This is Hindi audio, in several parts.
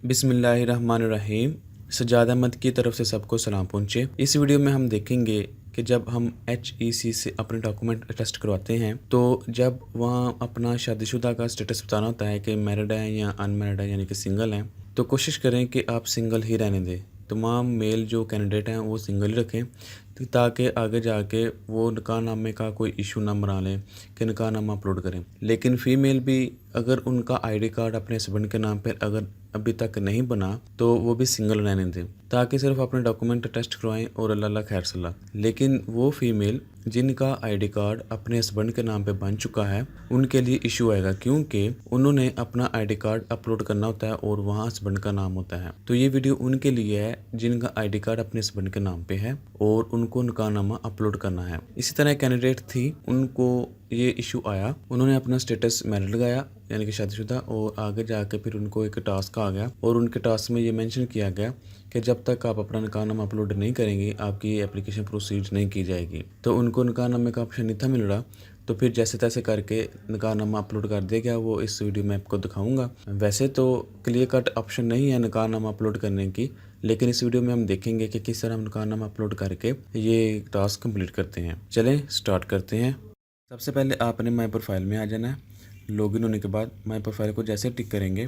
बिस्मिल्लाहिर्रहमानिर्रहीम। सज्जाद अहमद की तरफ से सबको सलाम पहुँचे। इस वीडियो में हम देखेंगे कि जब हम HEC से अपने डॉक्यूमेंट टेस्ट करवाते हैं तो जब वहाँ अपना शादीशुदा का स्टेटस बताना होता है कि मैरिड है या अनमैरिड है यानी कि सिंगल हैं, तो कोशिश करें कि आप सिंगल ही रहने दें। तमाम मेल जो कैंडिडेट हैं वो सिंगल ही रखें ताकि आगे जाके वो निकाह नामे का कोई इशू ना बना लें कि निकाह नामा अपलोड करें। लेकिन फ़ीमेल भी अगर उनका ID कार्ड अपने हस्बैंड के नाम पर अगर अभी तक नहीं बना तो वो भी सिंगल रहने दें ताकि सिर्फ अपने डॉक्यूमेंट टेस्ट करवाएं और अल्लाह खैर सलाह। लेकिन वो फीमेल जिनका ID कार्ड अपने हस्बैंड के नाम पे बन चुका है उनके लिए इशू आएगा, क्योंकि उन्होंने अपना ID कार्ड अपलोड करना होता है और वहाँ हस्बैंड का नाम होता है। तो ये वीडियो उनके लिए है जिनका ID कार्ड अपने हस्बैंड के नाम पे है और उनको निकाहनामा अपलोड करना है। इसी तरह कैंडिडेट थी, उनको ये इशू आया, उन्होंने अपना स्टेटस मैरिड लगाया यानी कि शादीशुदा, और आगे जाके फिर उनको एक टास्क आ गया और उनके टास्क में ये मेंशन किया गया कि जब तक आप अपना निकाहनामा अपलोड नहीं करेंगे आपकी ये एप्लीकेशन प्रोसीड नहीं की जाएगी। तो उनको निकाहनामे का ऑप्शन नहीं था मिल रहा, तो फिर जैसे तैसे करके निकाहनामा अपलोड कर दिया गया। वो इस वीडियो में आपको दिखाऊंगा। वैसे तो क्लियर कट ऑप्शन नहीं है निकाहनामा अपलोड करने की, लेकिन इस वीडियो में हम देखेंगे कि किस तरह हम निकाहनामा अपलोड करके ये टास्क कंप्लीट करते हैं। चलें स्टार्ट करते हैं। सबसे पहले आपने माई प्रोफाइल में आ जाना है। लॉगिन होने के बाद माई प्रोफाइल को जैसे टिक करेंगे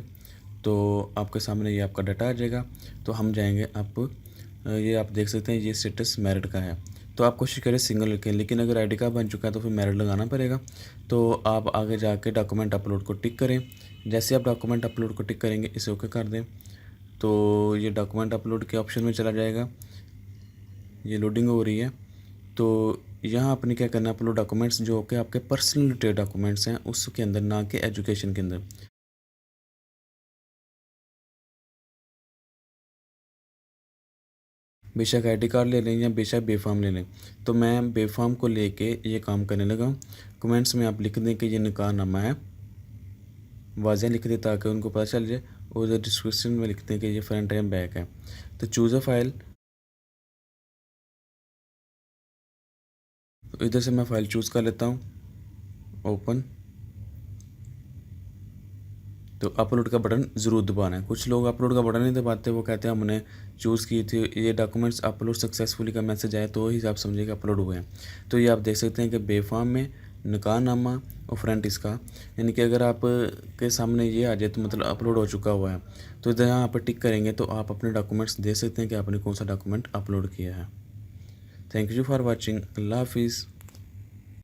तो आपके सामने ये आपका डाटा आ जाएगा। तो हम जाएंगे ये आप देख सकते हैं ये स्टेटस मैरिड का है, तो आप कोशिश करें सिंगल रखें, लेकिन अगर ID कार्ड बन चुका है तो फिर मैरिड लगाना पड़ेगा। तो आप आगे जाके डॉक्यूमेंट अपलोड को टिक करें। जैसे आप डॉक्यूमेंट अपलोड को टिक करेंगे इसे ओके कर दें तो ये डॉक्यूमेंट अपलोड के ऑप्शन में चला जाएगा। ये लोडिंग हो रही है। तो यहाँ आपने क्या करना है, अपलोड डॉक्यूमेंट्स जो कि आपके पर्सनल रिलेटेड डॉक्यूमेंट्स हैं उसके अंदर, ना कि एजुकेशन के अंदर। बेशक ID कार्ड ले लें या बेशक बेफाम ले लें। तो मैं बेफाम को लेके ये काम करने लगा हूँ। कमेंट्स में आप लिख दें कि ये निकाहनामा है, वाज़ेह लिख दें ताकि उनको पता चल जाए, और डिस्क्रिप्शन में लिखते हैं कि ये फ्रंट एंड बैक है। तो चूज़ अ फाइल, तो इधर से मैं फ़ाइल चूज़ कर लेता हूँ, ओपन। तो अपलोड का बटन ज़रूर दबाना है। कुछ लोग अपलोड का बटन नहीं दबाते, वो कहते हैं हमने चूज़ की थी, ये डॉक्यूमेंट्स अपलोड सक्सेसफुली का मैसेज आए तो ही आप समझिए कि अपलोड हुए हैं। तो ये आप देख सकते हैं कि बेफाम में निकाहनामा और फ्रंट इसका, यानी कि अगर आप के सामने ये आ जाए तो मतलब अपलोड हो चुका हुआ है। तो इधर यहाँ पर टिक करेंगे तो आप अपने डॉक्यूमेंट्स देख सकते हैं कि आपने कौन सा डॉक्यूमेंट अपलोड किया है। Thank you for watching. अल्लाह हाफिज़।